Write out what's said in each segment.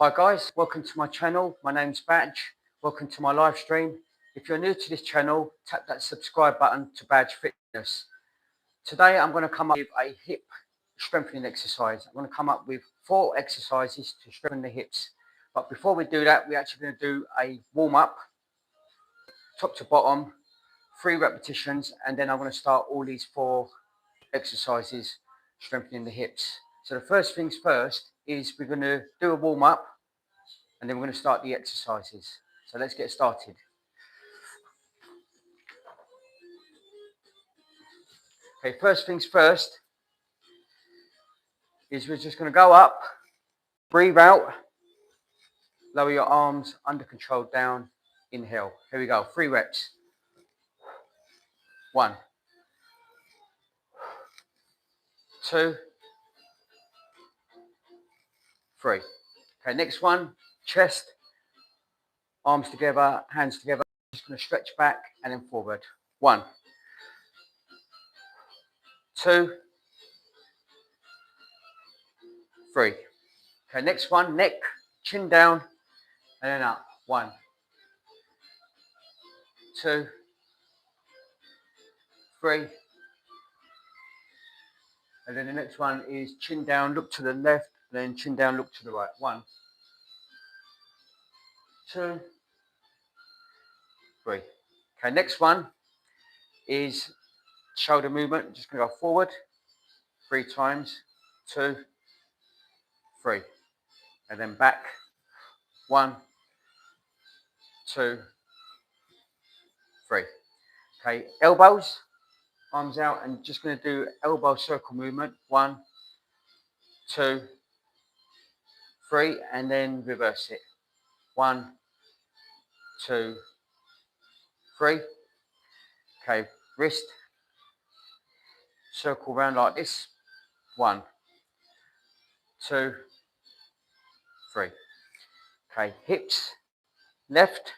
Hi guys, welcome to my channel. My name's Badge. Welcome to my live stream. If you're new to this channel, tap that subscribe button to Badge Fitness. Today I'm going to come up with a hip strengthening exercise. I'm going to come up with 4 exercises to strengthen the hips. But before we do that, we're actually going to do a warm-up, top to bottom, 3 repetitions, and then I'm going to start all these 4 exercises strengthening the hips. So the first things first is we're going to do a warm-up, and then we're going to start the exercises. So let's get started. Okay, first things first is we're just going to go up, breathe out, lower your arms under control down, inhale. Here we go, 3 reps. 1, 2, 3. Okay, next one, chest, arms together, hands together. Just going to stretch back and then forward. 1, 2, 3. Okay, next one, neck, chin down, and then up. 1, 2, 3. And then the next one is chin down, look to the left, then chin down, look to the right. 1, 2, 3. Okay, next one is shoulder movement. Just going to go forward 3 times. 2, 3. And then back. 1, 2, 3. Okay, elbows, arms out, and just going to do elbow circle movement. 1, 2, 3, and then reverse it. 1, 2, 3. Okay, wrist, circle around like this. 1, 2, 3. Okay, hips, left,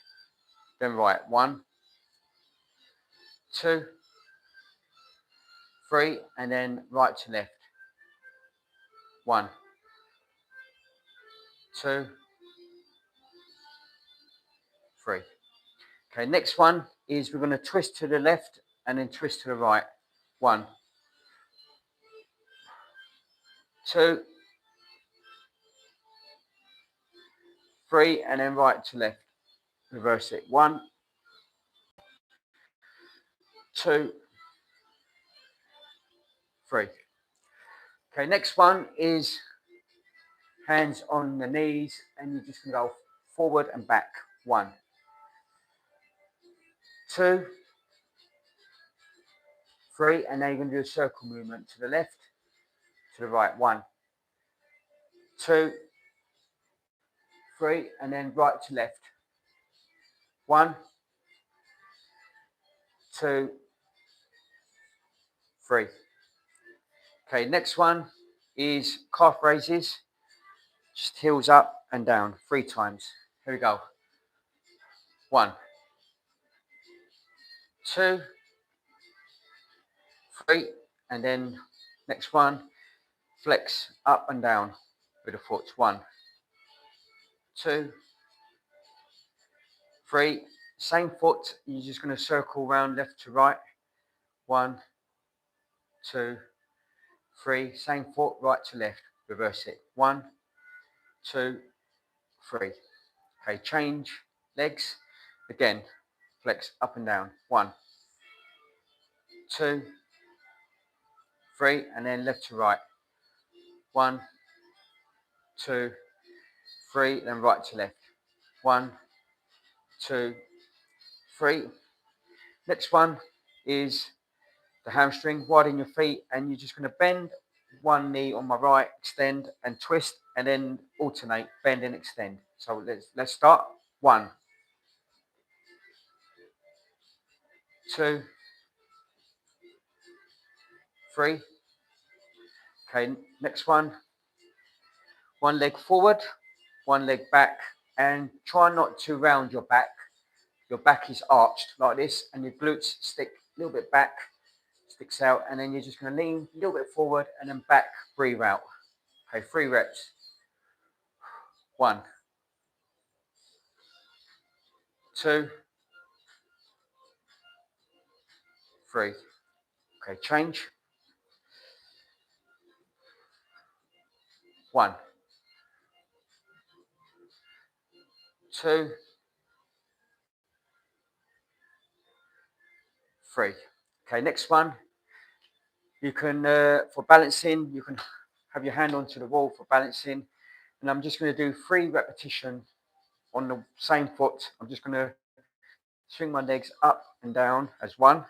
then right. 1, 2, 3, and then right to left. 1, 2, 3. Okay, next one is we're going to twist to the left and then twist to the right. 1, 2, 3, and then right to left. Reverse it. 1, 2, 3. Okay, next one is hands on the knees, and you're just going to go forward and back. 1, 2, 3, and now you're going to do a circle movement to the left, to the right. 1, 2, 3, and then right to left. 1, 2, 3. Okay, next one is calf raises. Just heels up and down 3 times. Here we go. 1, 2, 3, and then next one, flex up and down with the foot. 1, 2, 3. Same foot. You're just going to circle around left to right. 1, 2, 3. Same foot, right to left. Reverse it. 1, 2, 3. Okay, change legs. Again, flex up and down. 1, 2, 3, and then left to right. 1, 2, 3, then right to left. 1, 2, 3. Next one is the hamstring. Widen your feet, and you're just going to bend one knee on my right, extend and twist, and then alternate, bend and extend. So let's start. 1, 2, 3. Okay, next one. One leg forward, one leg back, and try not to round your back. Your back is arched like this, and your glutes stick a little bit back, sticks out, and then you're just going to lean a little bit forward and then back, breathe out. Okay, 3 reps. 1, 2, 3. Okay, change. 1, 2, 3. Okay, next one. You can, for balancing, you can have your hand onto the wall for balancing. And I'm just going to do 3 repetitions on the same foot. I'm just going to swing my legs up and down as 1,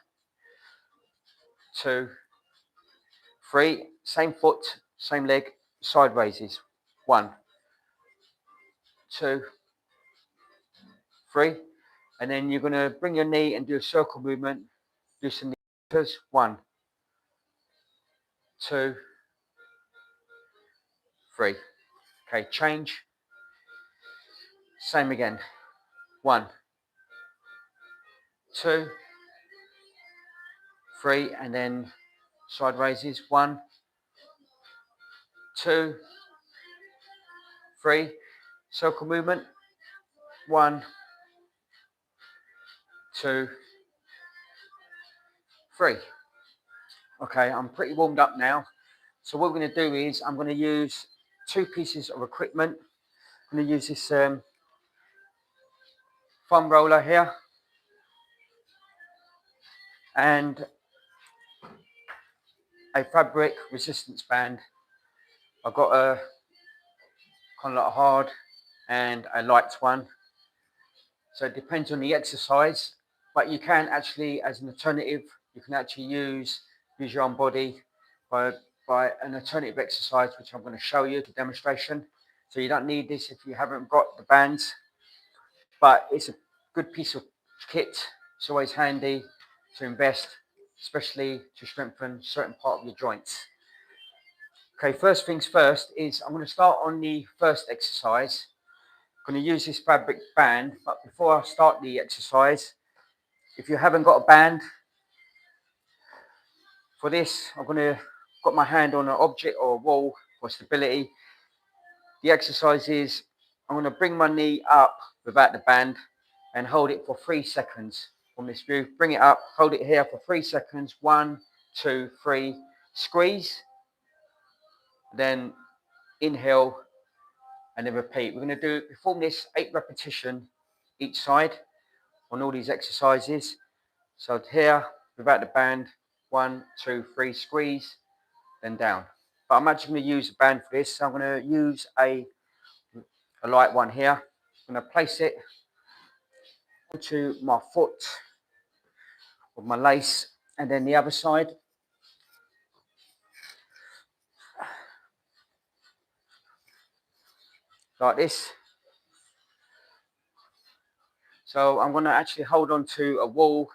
2, 3. Same foot, same leg, side raises. 1, 2, 3. And then you're going to bring your knee and do a circle movement. Do some knees. 1, 2, 3. Okay, change. Same again. 1, 2, 3. And then side raises. 1, 2, 3. Circle movement. 1, 2, 3. Okay, I'm pretty warmed up now. So what we're going to do is I'm going to use 2 pieces of equipment. I'm going to use this foam roller here and a fabric resistance band. I've got a kind of like a hard and a light one. So it depends on the exercise, but you can actually, as an alternative, you can actually use your own body by an alternative exercise, which I'm going to show you, the demonstration. So you don't need this if you haven't got the bands, but it's a good piece of kit. It's always handy to invest, especially to strengthen certain part of your joints. Okay, first things first is I'm going to start on the first exercise. I'm going to use this fabric band, but before I start the exercise, if you haven't got a band for this, I'm going to put my hand on an object or a wall for stability. The exercise is I'm going to bring my knee up without the band and hold it for 3 seconds from this view. Bring it up, hold it here for 3 seconds. 1, 2, 3, squeeze. Then inhale and then repeat. We're going to perform this 8 repetitions each side on all these exercises. So here, without the band, 1, 2, 3, squeeze, then down. But I'm actually going to use a band for this. So I'm going to use a light one here. I'm going to place it onto my foot with my lace, and then the other side. Like this. So I'm going to actually hold on to a wall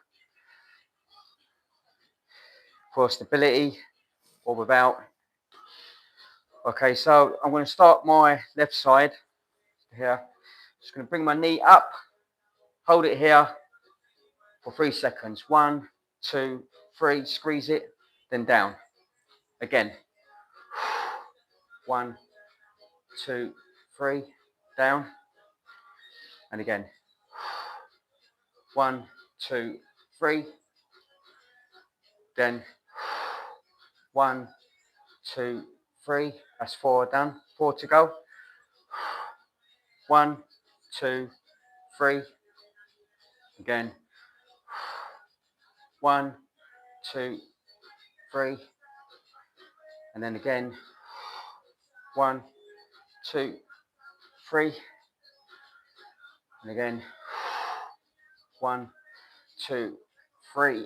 for stability or without. Okay, so I'm going to start my left side here. Just going to bring my knee up, hold it here for 3 seconds. 1, 2, 3, squeeze it, then down. Again. 1, 2, 3, down. And again. 1, 2, 3. Then 1, 2, 3. That's 4 done. 4 to go. 1, 2, 3. Again. 1, 2, 3. And then again. 1, 2, 3. And again. 1, 2, 3.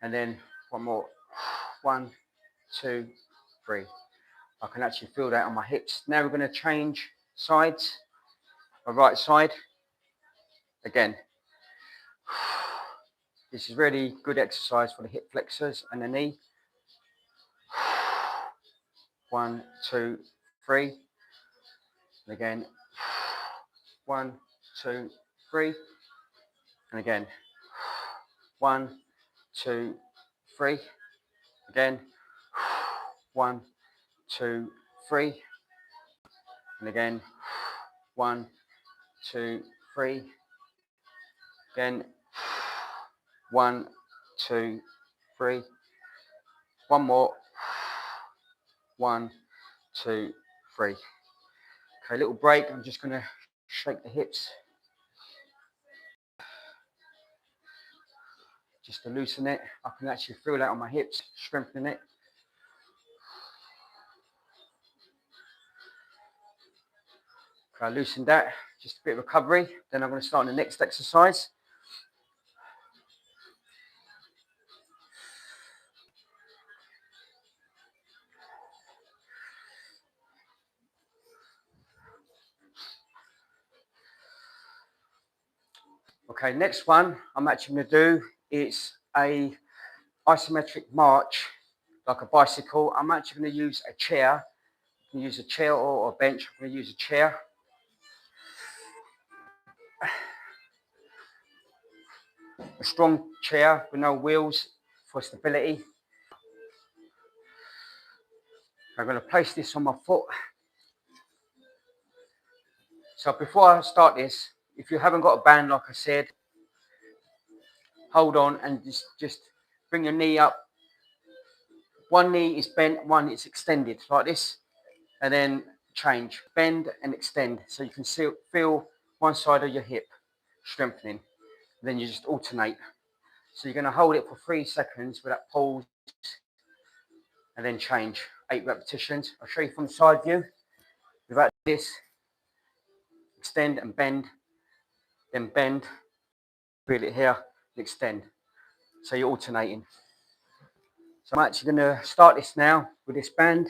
And then one more. 1, 2, 3. I can actually feel that on my hips. Now we're going to change sides. My right side. Again. This is really good exercise for the hip flexors and the knee. 1, 2, 3. And again. 1, 2, 3. And again. 1, 2, 3. Again. 1, 2, 3. And again, 1, 2, 3. Again, 1, 2, 3. One more. 1, 2, 3. Okay, little break. I'm just going to shake the hips just to loosen it. I can actually feel that on my hips, strengthening it. Okay, I loosened that. Just a bit of recovery. Then I'm going to start on the next exercise. Okay, next one I'm actually going to do is a isometric march, like a bicycle. I'm actually going to use a chair. You can use a chair or a bench. I'm going to use a chair. A strong chair with no wheels for stability. I'm going to place this on my foot. So before I start this, if you haven't got a band, like I said, hold on and just bring your knee up. One knee is bent, one is extended, like this. And then change, bend and extend. So you can feel one side of your hip strengthening. Then you just alternate. So you're going to hold it for 3 seconds with that pause and then change. 8 repetitions. I'll show you from the side view. Without this, extend and bend, then bend, feel it here, and extend. So you're alternating. So I'm actually going to start this now with this band.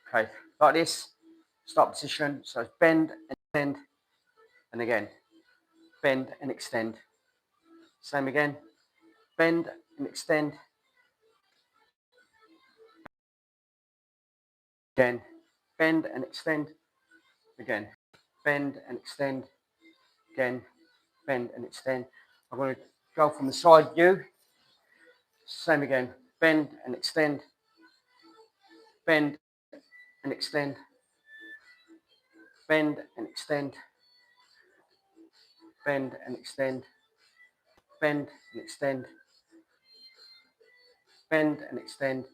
Okay, like this, start position. So it's bend and extend, and again, bend and extend. Same again, bend and extend. Again, bend and extend. Again, bend and extend. Again, bend and extend. I'm going to go from the side view. Same again, bend and extend. Bend and extend. Bend and extend. Bend and extend. Bend and extend. Bend and extend.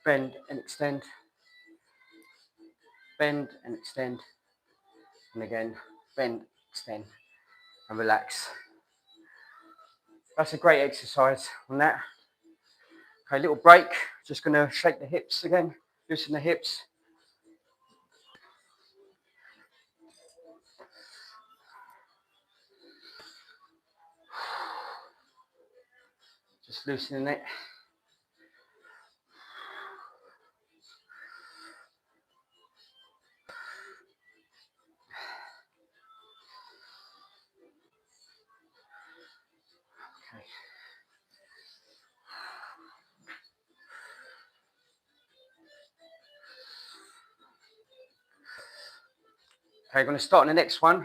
Bend and extend. Bend and extend. And again, bend, extend, and relax. That's a great exercise on that. Okay, little break. Just going to shake the hips again, loosen the hips. Just loosening it. Okay. Okay, I'm going to start on the next one.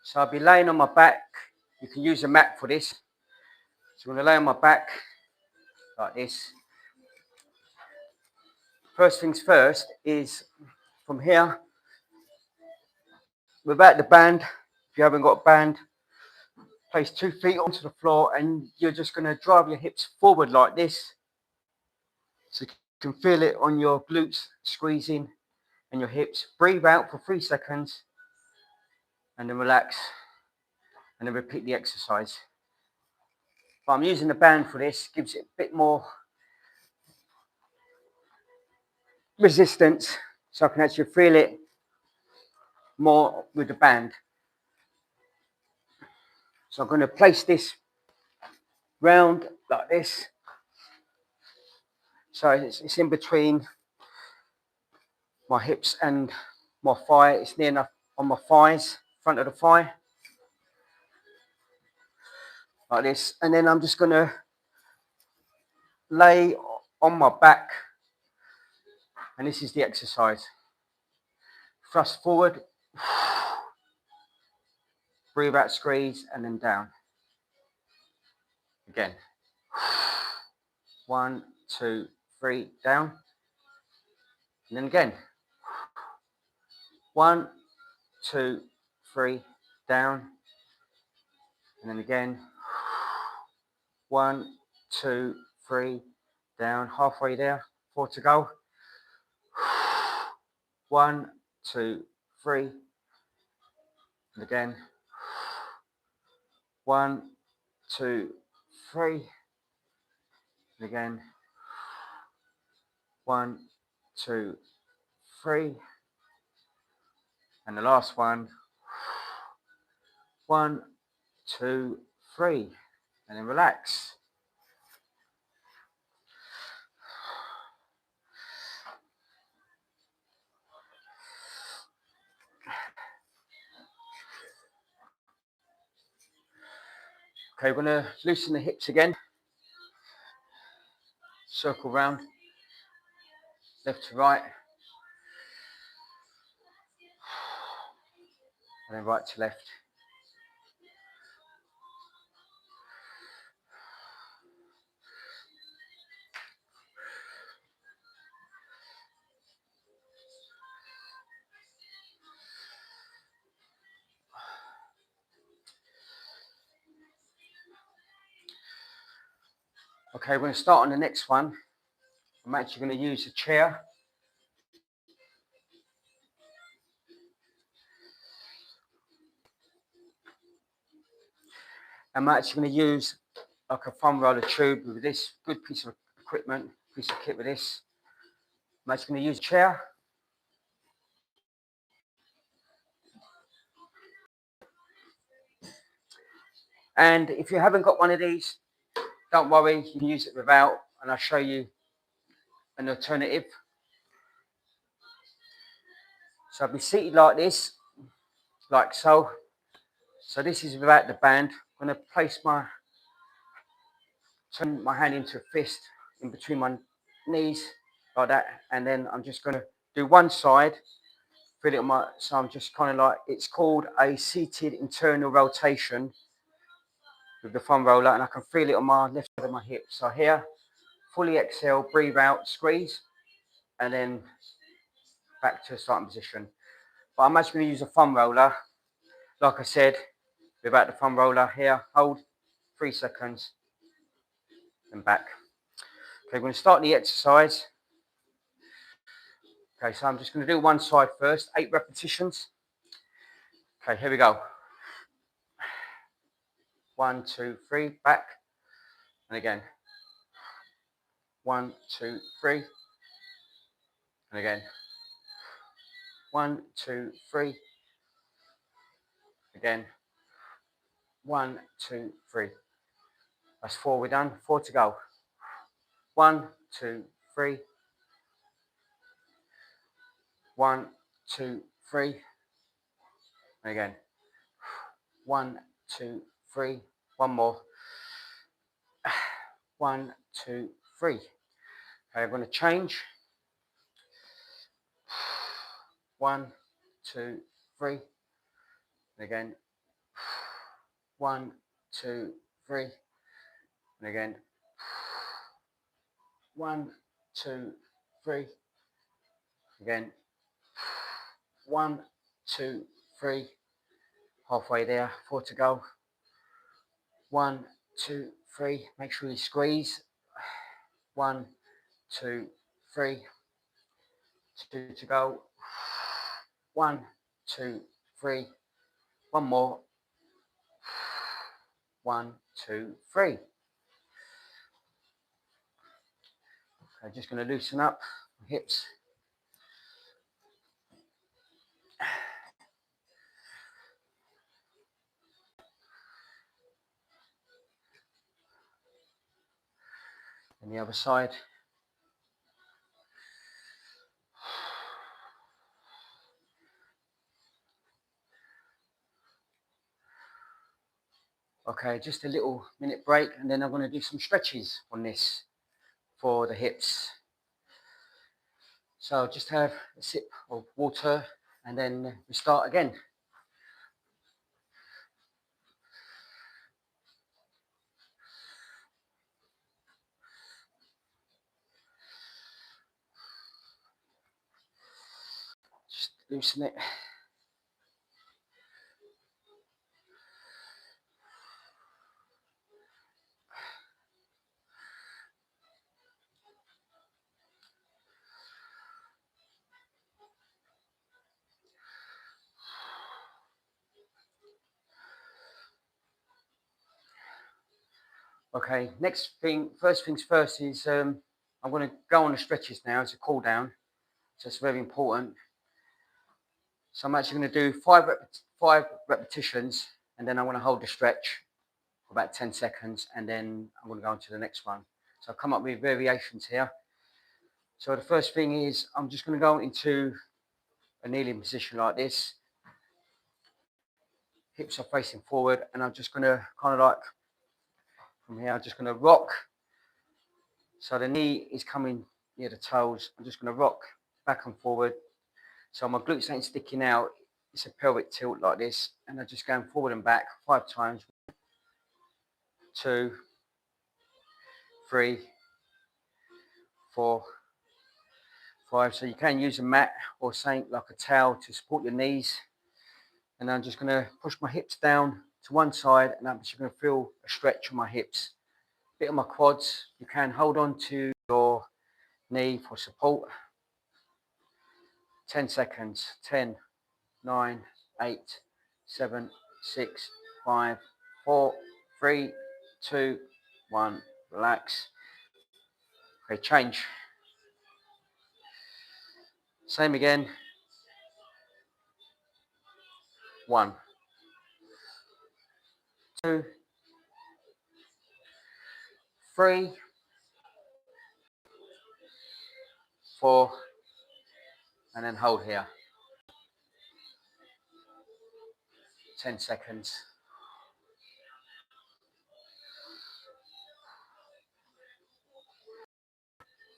So I'll be laying on my back. You can use a mat for this. So I'm going to lay on my back like this. First things first is from here, without the band, if you haven't got a band, place 2 feet onto the floor and you're just going to drive your hips forward like this. So you can feel it on your glutes squeezing and your hips. Breathe out for 3 seconds and then relax and then repeat the exercise. But I'm using the band for this, gives it a bit more resistance so I can actually feel it more with the band. So I'm going to place this round like this. So it's in between my hips and my thigh. It's near enough on my thighs, front of the thigh. Like this. And then I'm just going to lay on my back. And this is the exercise. Thrust forward. Breathe out, squeeze, and then down. Again. 1, 2, 3, down. And then again. 1, 2, 3, down. And then again. 1, 2, 3, down. Halfway there. 4 to go. 1, 2, 3. And again. 1, 2, 3. And again. 1, 2, 3. And the last one. 1, 2, 3. And then relax. Okay, we're going to loosen the hips again. Circle round. Left to right. And then right to left. Okay, we're going to start on the next one. I'm actually going to use a chair. I'm actually going to use like a foam roller tube with this good piece of equipment, piece of kit with this. I'm actually going to use a chair. And if you haven't got one of these, don't worry, you can use it without, and I'll show you an alternative. So I'll be seated like this, like so. So this is without the band. I'm going to turn my hand into a fist in between my knees, like that. And then I'm just going to do one side, feel it on my, so I'm just kind of like, it's called a seated internal rotation with the foam roller, and I can feel it on my left side of my hip. So here, fully exhale, breathe out, squeeze, and then back to starting position. But I'm actually going to use a foam roller, like I said, without the foam roller. Here, hold 3 seconds, and back. Okay, we're going to start the exercise. Okay, so I'm just going to do one side first, 8 repetitions. Okay, here we go. 1, 2, 3, back, and again. 1, 2, 3, and again. 1, 2, 3, again. 1, 2, 3. That's 4 we're done. 4 to go. 1, 2, 3. 1, 2, 3. And again. 1, 2, 3. One more. 1, 2, 3. Okay, I'm going to change. 1, 2, 3. And again. 1, 2, 3. And again. 1, 2, 3. Again. 1, 2, 3. Halfway there. 4 to go. 1, 2, 3. Make sure you squeeze. 1, 2, 3. 2 to go. 1, 2, 3. One more. 1, 2, 3. Okay, just going to loosen up hips. And the other side. Okay, just a little minute break, and then I'm going to do some stretches on this for the hips. So just have a sip of water, and then we start again. loosen it. Okay, first things first is I'm going to go on the stretches now as a cool down. So it's very important. So I'm actually going to do five repetitions, and then I want to hold the stretch for about 10 seconds, and then I'm going to go on to the next one. So I've come up with variations here. So the first thing is I'm just going to go into a kneeling position like this. Hips are facing forward, and I'm just going to kind of like from here, I'm just going to rock. So the knee is coming near the toes. I'm just going to rock back and forward. So my glutes ain't sticking out. It's a pelvic tilt like this, and I'm just going forward and back 5 times. 2, 3, 4, 5. So you can use a mat or something like a towel to support your knees. And I'm just going to push my hips down to one side, and I'm just going to feel a stretch on my hips. Bit of my quads. You can hold on to your knee for support. 10 seconds. 10, 9, 8, 7, 6, 5, 4, 3, 2, 1. Relax. Okay, change. Same again. 1, 2, 3, 4, and then hold here. 10 seconds.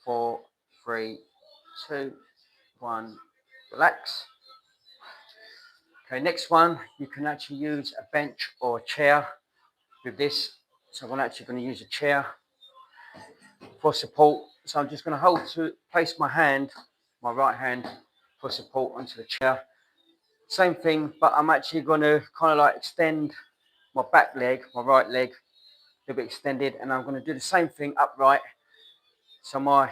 4, 3, 2, 1. Relax. Okay, next one, you can actually use a bench or a chair with this. So I'm actually going to use a chair for support. So I'm just going to place my right hand for support onto the chair. Same thing, but I'm actually going to kind of like extend my back leg, my right leg, a little bit extended, and I'm going to do the same thing upright. So my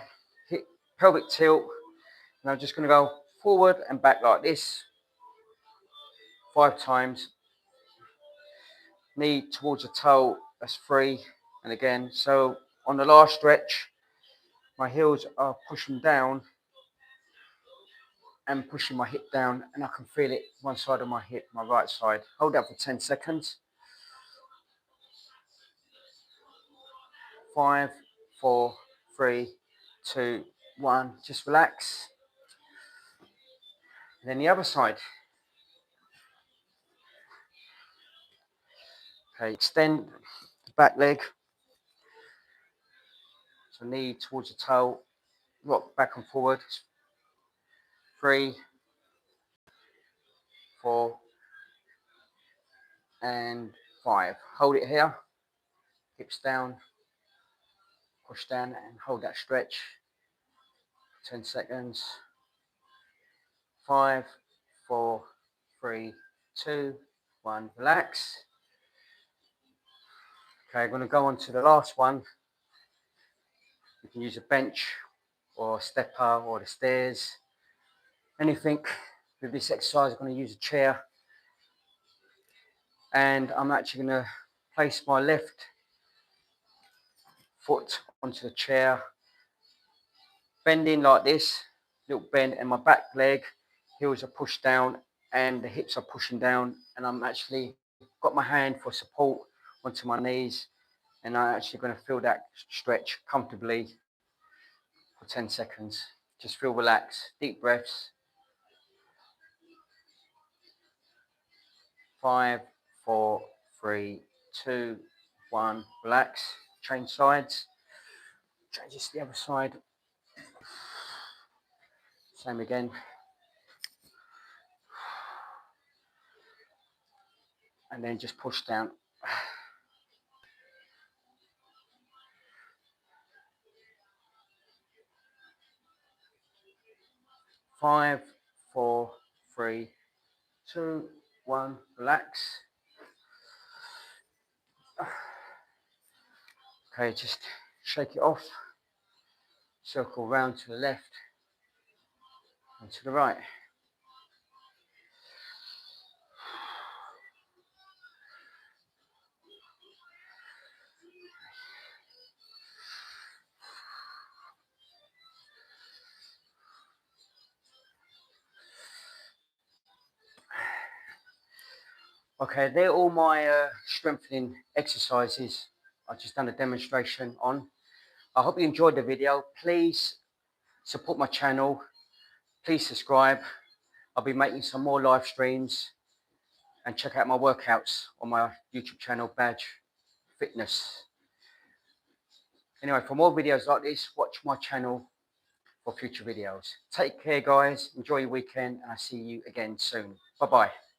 hip, pelvic tilt, and I'm just going to go forward and back like this 5 times. Knee towards the toe, that's 3. And again, so on the last stretch, my heels are pushing down and pushing my hip down, and I can feel it one side of my hip, my right side. Hold that for 10 seconds. 5, 4, 3, 2, 1. Just relax. And then the other side. Okay, extend the back leg. So knee towards the toe, rock back and forward. 3, 4, and 5. Hold it here. Hips down. Push down and hold that stretch. 10 seconds. 5, 4, 3, 2, 1. Relax. Okay, I'm going to go on to the last one. You can use a bench or a stepper or the stairs. Anything. With this exercise, I'm going to use a chair. And I'm actually going to place my left foot onto the chair, bending like this, little bend, and my back leg, heels are pushed down and the hips are pushing down, and I'm actually got my hand for support onto my knees, and I'm actually going to feel that stretch comfortably for 10 seconds. Just feel relaxed. Deep breaths. 5, 4, 3, 2, 1. Relax. Change sides. Change this to the other side. Same again. And then just push down. 5, 4, 3, 2, 1, relax. Okay, just shake it off. Circle round to the left and to the right. Okay, they're all my strengthening exercises I've just done a demonstration on. I hope you enjoyed the video. Please support my channel. Please subscribe. I'll be making some more live streams, and check out my workouts on my YouTube channel, Badge Fitness. Anyway, for more videos like this, watch my channel for future videos. Take care, guys. Enjoy your weekend, and I'll see you again soon. Bye-bye.